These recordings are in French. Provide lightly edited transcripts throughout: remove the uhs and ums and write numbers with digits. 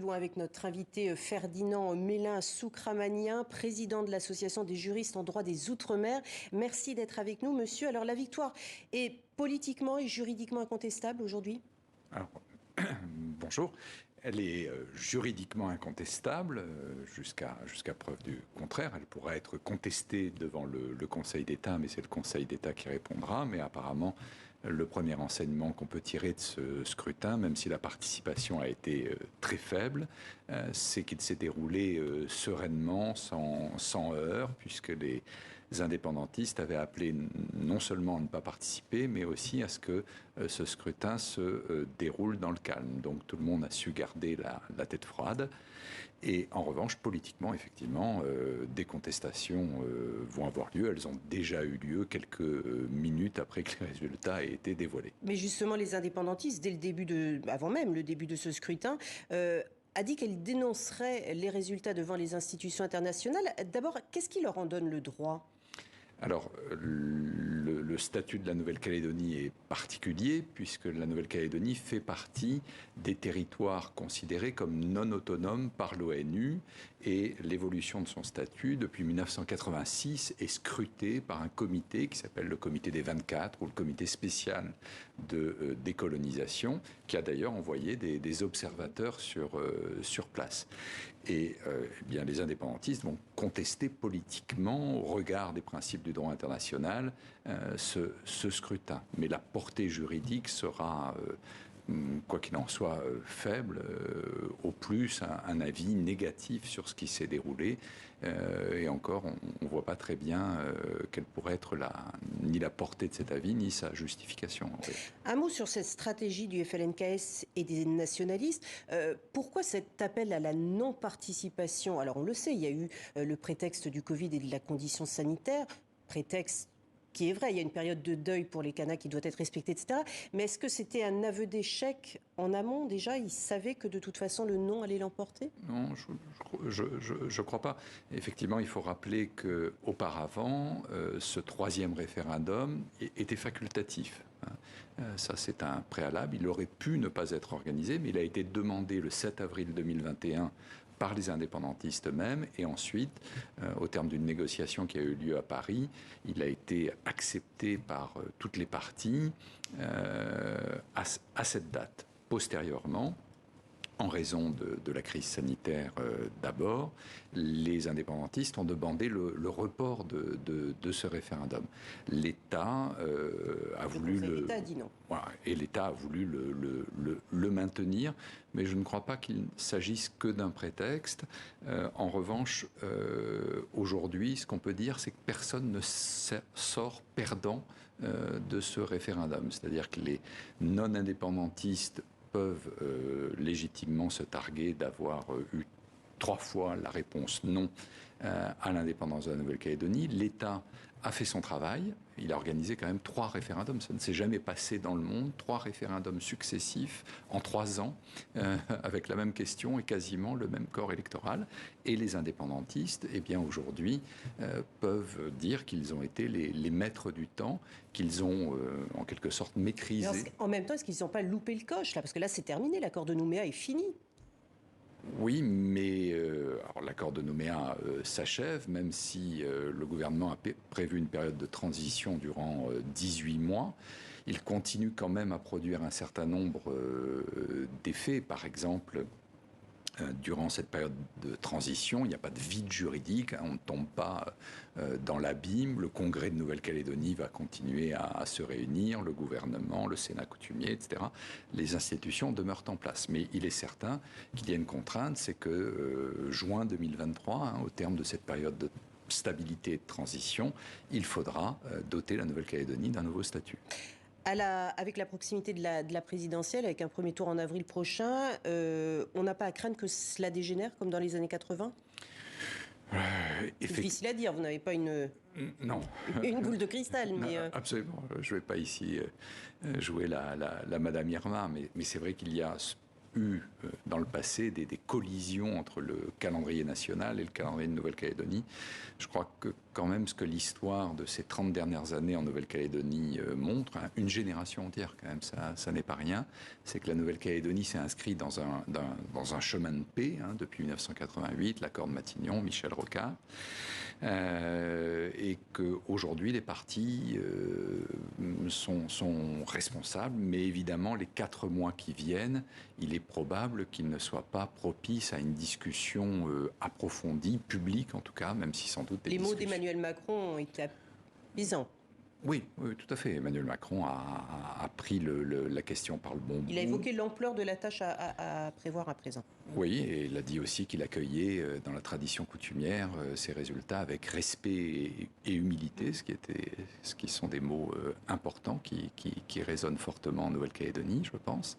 rendez-vous avec notre invité Ferdinand Mélin-Soukramanien, président de l'Association des juristes en droit des Outre-mer. Merci d'être avec nous, monsieur. Alors, la victoire est politiquement et juridiquement incontestable aujourd'hui ? Alors, bonjour. Elle est juridiquement incontestable jusqu'à preuve du contraire. Elle pourra être contestée devant le Conseil d'État, mais c'est le Conseil d'État qui répondra. Mais apparemment, le premier enseignement qu'on peut tirer de ce scrutin, même si la participation a été très faible, c'est qu'il s'est déroulé sereinement, sans heurts, puisque les indépendantistes avaient appelé non seulement à ne pas participer, mais aussi à ce que ce scrutin se déroule dans le calme. Donc tout le monde a su garder la tête froide. Et en revanche, politiquement, effectivement, des contestations vont avoir lieu. Elles ont déjà eu lieu quelques minutes après que les résultats aient été dévoilés. Mais justement, les indépendantistes, avant même le début de ce scrutin, a dit qu'elle dénoncerait les résultats devant les institutions internationales. D'abord, qu'est-ce qui leur en donne le droit ? Alors, le statut de la Nouvelle-Calédonie est particulier puisque la Nouvelle-Calédonie fait partie des territoires considérés comme non autonomes par l'ONU et l'évolution de son statut depuis 1986 est scrutée par un comité qui s'appelle le comité des 24 ou le comité spécial de décolonisation qui a d'ailleurs envoyé des observateurs sur place. Et eh bien, les indépendantistes vont contester politiquement, au regard des principes du droit international, ce scrutin. Mais la portée juridique sera, quoi qu'il en soit, faible, au plus un avis négatif sur ce qui s'est déroulé. Et encore, on ne voit pas très bien quelle pourrait être ni la portée de cet avis, ni sa justification. En fait. Un mot sur cette stratégie du FLNKS et des nationalistes. Pourquoi cet appel à la non-participation ? Alors on le sait, il y a eu le prétexte du Covid et de la condition sanitaire, prétexte qui est vrai, il y a une période de deuil pour les Kanaks qui doit être respectée, etc. Mais est-ce que c'était un aveu d'échec en amont déjà ? Ils savaient que de toute façon le non allait l'emporter ? Non, je crois pas. Effectivement, il faut rappeler qu'auparavant, ce troisième référendum était facultatif. Ça, c'est un préalable. Il aurait pu ne pas être organisé, mais il a été demandé le 7 avril 2021 par les indépendantistes eux-mêmes, et ensuite, au terme d'une négociation qui a eu lieu à Paris, il a été accepté par toutes les parties à cette date. Postérieurement, en raison de la crise sanitaire d'abord, les indépendantistes ont demandé le report de ce référendum. L'État a voulu l'État a dit non. Voilà, et l'État a voulu le maintenir, mais je ne crois pas qu'il s'agisse que d'un prétexte. En revanche, aujourd'hui, ce qu'on peut dire, c'est que personne ne sort perdant de ce référendum. C'est-à-dire que les non-indépendantistes peuvent légitimement se targuer d'avoir eu 3 fois la réponse non à l'indépendance de la Nouvelle-Calédonie. L'État a fait son travail. Il a organisé quand même 3 référendums. Ça ne s'est jamais passé dans le monde. 3 référendums successifs en 3 ans avec la même question et quasiment le même corps électoral. Et les indépendantistes, eh bien aujourd'hui, peuvent dire qu'ils ont été les maîtres du temps, qu'ils ont en quelque sorte maîtrisé. Mais en même temps, est-ce qu'ils n'ont pas loupé le coche là ? Parce que là, c'est terminé. L'accord de Nouméa est fini. Oui, mais alors, l'accord de Nouméa s'achève, même si le gouvernement a prévu une période de transition durant 18 mois. Il continue quand même à produire un certain nombre d'effets. Par exemple, durant cette période de transition, il n'y a pas de vide juridique, on ne tombe pas dans l'abîme. Le Congrès de Nouvelle-Calédonie va continuer à se réunir, le gouvernement, le Sénat coutumier, etc. Les institutions demeurent en place. Mais il est certain qu'il y a une contrainte, c'est que juin 2023, au terme de cette période de stabilité et de transition, il faudra doter la Nouvelle-Calédonie d'un nouveau statut. Avec la proximité de la présidentielle, avec un premier tour en avril prochain, on n'a pas à craindre que cela dégénère comme dans les années 80 ? C'est difficile à dire, vous n'avez pas une boule de cristal. Mais absolument, je ne vais pas ici jouer la Madame Irma, mais c'est vrai qu'il y a eu dans le passé des collisions entre le calendrier national et le calendrier de Nouvelle-Calédonie. Je crois que quand même ce que l'histoire de ces 30 dernières années en Nouvelle-Calédonie montre, hein, une génération entière quand même, ça n'est pas rien, c'est que la Nouvelle-Calédonie s'est inscrite dans un chemin de paix hein, depuis 1988, l'accord de Matignon, Michel Rocard, et qu'aujourd'hui les partis sont responsables, mais évidemment les 4 mois qui viennent, il est probable qu'ils ne soient pas propices à une discussion approfondie, publique en tout cas, même si sans doute les mots d'Emmanuel Macron ont été apaisants. Oui, oui, tout à fait. Emmanuel Macron a pris la question par le bon bout. Il a évoqué l'ampleur de la tâche à prévoir à présent. Oui, et il a dit aussi qu'il accueillait dans la tradition coutumière ces résultats avec respect et humilité, ce qui sont des mots importants qui résonnent fortement en Nouvelle-Calédonie, je pense.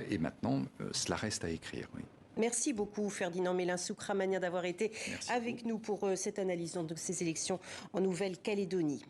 Et maintenant, cela reste à écrire, oui. Merci beaucoup Ferdinand Mellin-Soukramania d'avoir été avec nous pour cette analyse de ces élections en Nouvelle-Calédonie.